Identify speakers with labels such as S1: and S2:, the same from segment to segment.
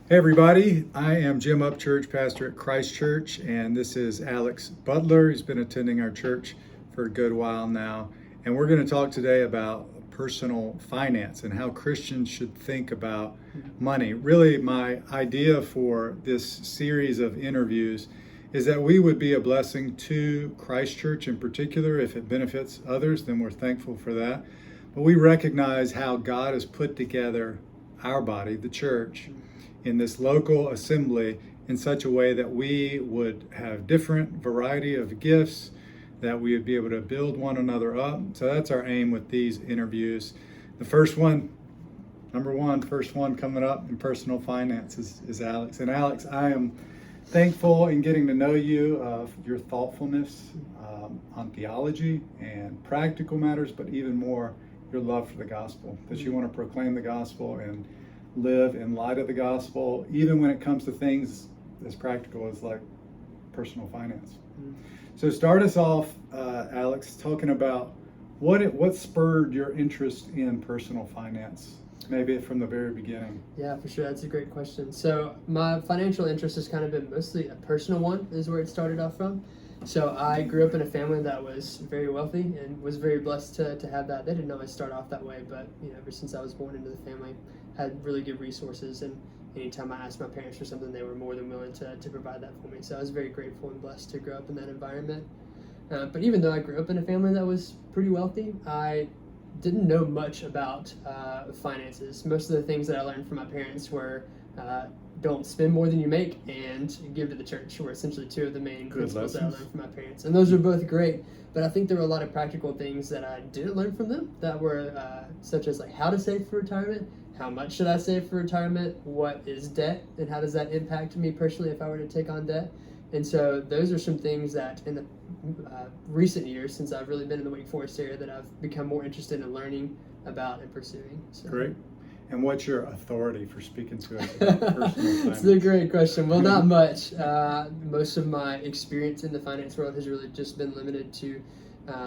S1: Hey everybody, I am Jim Upchurch, pastor at Christ Church, and this is Alex Butler. He's been attending our church for a good while now, and we're going to talk today about personal finance and how Christians should think about money. Really, my idea for this series of interviews is that we would be a blessing to Christ Church in particular. If it benefits others, then we're thankful for that. But we recognize how God has put together our body, the church, in this local assembly in such a way that we would have different variety of gifts, that we would be able to build one another up. So that's our aim with these interviews. The first one, first one coming up in personal finance is Alex. And Alex, I am thankful in getting to know you, of your thoughtfulness on theology and practical matters, but even more, your love for the gospel, that you want to proclaim the gospel and live in light of the gospel, even when it comes to things as practical as like personal finance. So start us off, Alex, talking about what spurred your interest in personal finance, maybe from the very beginning.
S2: Yeah, for sure. That's a great question. So my financial interest has kind of been mostly a personal one, is where it started off from. So I grew up in a family that was very wealthy and was very blessed to have that. They didn't always start off that way, but ever since I was born into the family, had really good resources, and anytime I asked my parents for something, they were more than willing to provide that for me. So I was very grateful and blessed to grow up in that environment. But even though I grew up in a family that was pretty wealthy, I didn't know much about finances. Most of the things that I learned from my parents were don't spend more than you make and give to the church, were essentially two of the main principles that I learned from my parents. And those are both great, but I think there were a lot of practical things that I didn't learn from them that were such as like how to save for retirement, how much should I save for retirement, what is debt, and how does that impact me personally if I were to take on debt. And so those are some things that in the recent years, since I've really been in the Wake Forest area, that I've become more interested in learning about and pursuing. So.
S1: Great. And what's your authority for speaking to us about personal finance?
S2: It's a great question. Well, not much. Most of my experience in the finance world has really just been limited to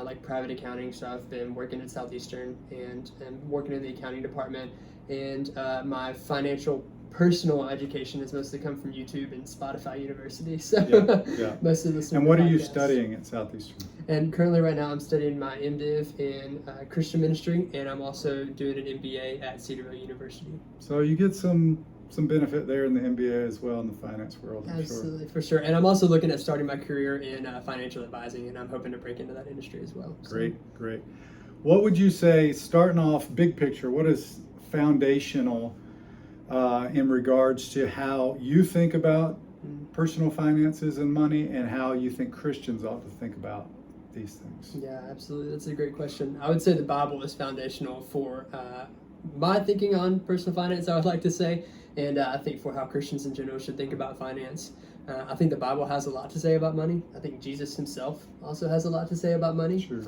S2: like private accounting. So I've been working at Southeastern and working in the accounting department. And my financial personal education has mostly come from YouTube and Spotify University. So
S1: yeah.
S2: Most of this.
S1: And what are you studying at Southeastern?
S2: And currently right now I'm studying my MDiv in Christian ministry, and I'm also doing an MBA at Cedarville University.
S1: So you get some benefit there in the MBA as well in the finance world.
S2: Absolutely, for sure. And I'm also looking at starting my career in financial advising, and I'm hoping to break into that industry as well.
S1: Great. What would you say, starting off big picture, what is foundational in regards to how you think about personal finances and money, and how you think Christians ought to think about these things?
S2: Yeah, absolutely. That's a great question. I would say the Bible is foundational for my thinking on personal finance, I would like to say, and I think for how Christians in general should think about finance. I think the Bible has a lot to say about money. I think Jesus himself also has a lot to say about money.
S1: Sure.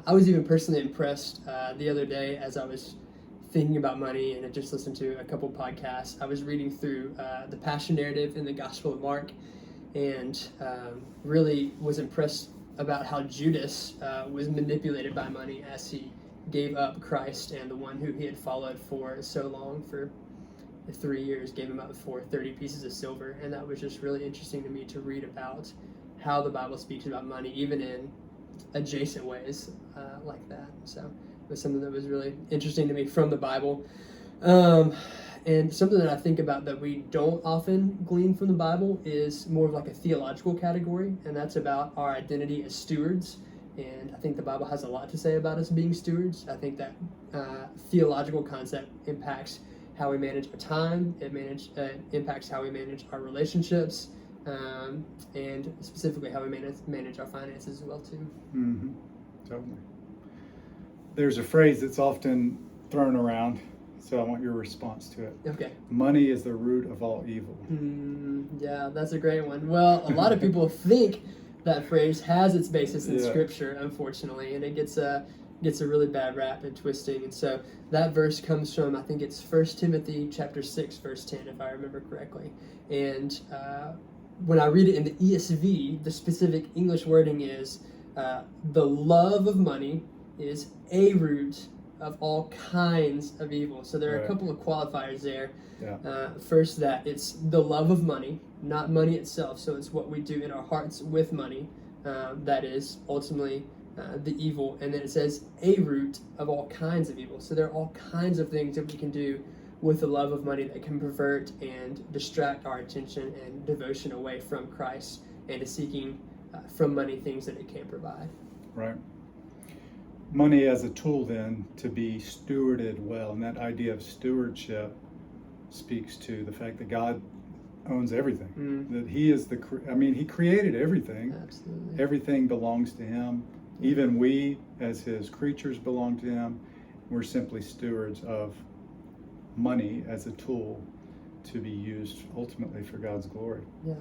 S2: I was even personally impressed the other day as I was thinking about money, and I just listened to a couple podcasts. I was reading through the Passion narrative in the Gospel of Mark, and really was impressed about how Judas was manipulated by money as he gave up Christ and the one who he had followed for so long, for 3 years, gave him up for 30 pieces of silver. And that was just really interesting to me to read about how the Bible speaks about money, even in adjacent ways like that. So it was something that was really interesting to me from the Bible. And something that I think about that we don't often glean from the Bible is more of like a theological category, and that's about our identity as stewards. And I think the Bible has a lot to say about us being stewards. I think that theological concept impacts how we manage our time. It impacts how we manage our relationships, and specifically how we manage our finances as well too.
S1: Mm-hmm. Totally. There's a phrase that's often thrown around, so I want your response to it.
S2: Okay.
S1: Money is the root of all evil.
S2: Yeah, that's a great one. Well, a lot of people think that phrase has its basis in Scripture, unfortunately, and it gets a really bad rap and twisting. And so that verse comes from, I think it's 1 Timothy chapter 6, verse 10, if I remember correctly. And when I read it in the ESV, the specific English wording is, the love of money is a root of all kinds of evil. So there are a
S1: Right.
S2: couple of qualifiers there.
S1: Yeah.
S2: First, that it's the love of money, not money itself. So it's what we do in our hearts with money that is ultimately the evil. And then it says a root of all kinds of evil. So there are all kinds of things that we can do with the love of money that can pervert and distract our attention and devotion away from Christ and to seeking from money things that it can't provide.
S1: Right. Money as a tool then to be stewarded well, and that idea of stewardship speaks to the fact that God owns everything. That He is He created everything.
S2: Absolutely.
S1: Everything belongs to Him. Even we, as His creatures, belong to Him. We're simply stewards of money as a tool to be used ultimately for God's glory.
S2: Yeah.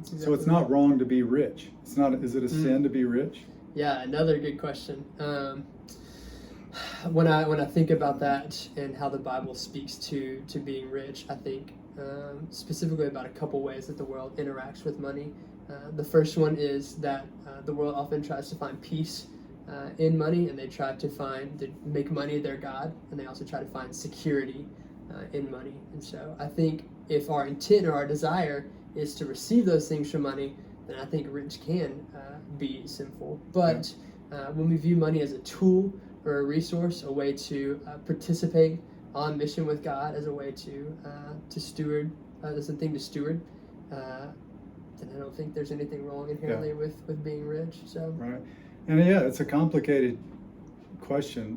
S1: So it's not wrong to be rich. It's not. Is it a sin to be rich?
S2: Yeah, another good question. When I think about that and how the Bible speaks to being rich, I think specifically about a couple ways that the world interacts with money. The first one is that the world often tries to find peace in money, and they try to make money their god, and they also try to find security in money. And so I think if our intent or our desire is to receive those things from money, then I think rich can be sinful. But when we view money as a tool or a resource, a way to participate on mission with God, as a way to steward, as a thing to steward, then I don't think there's anything wrong inherently with being rich. So
S1: right, and it's a complicated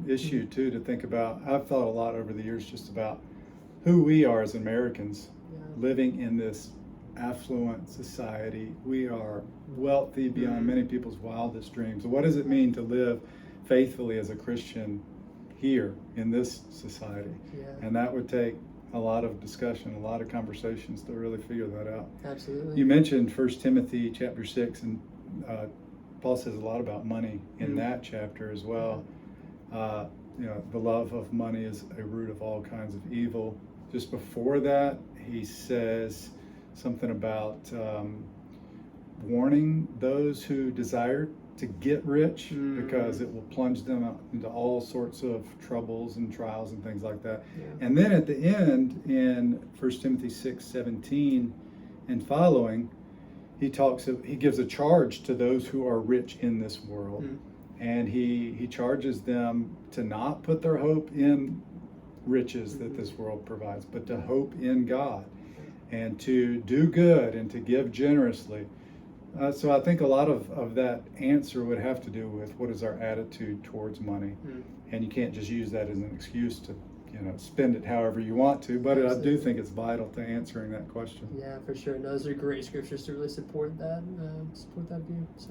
S1: issue too to think about. I've thought a lot over the years just about who we are as Americans living in this affluent society. We are wealthy beyond many people's wildest dreams. What does it mean to live faithfully as a Christian here in this society? And that would take a lot of discussion, a lot of conversations to really figure that out.
S2: Absolutely.
S1: You mentioned 1 Timothy chapter 6, and Paul says a lot about money in that chapter as well. The love of money is a root of all kinds of evil. Just before that, he says something about warning those who desire to get rich because it will plunge them into all sorts of troubles and trials and things like that. And then at the end, in 1 Timothy 6:17 and following, he gives a charge to those who are rich in this world. And he charges them to not put their hope in riches that this world provides, but to hope in God and to do good and to give generously. So I think a lot of that answer would have to do with what is our attitude towards money. And you can't just use that as an excuse to spend it however you want to, but I do think it's vital to answering that question.
S2: Yeah, for sure. And those are great scriptures to really support that view. So.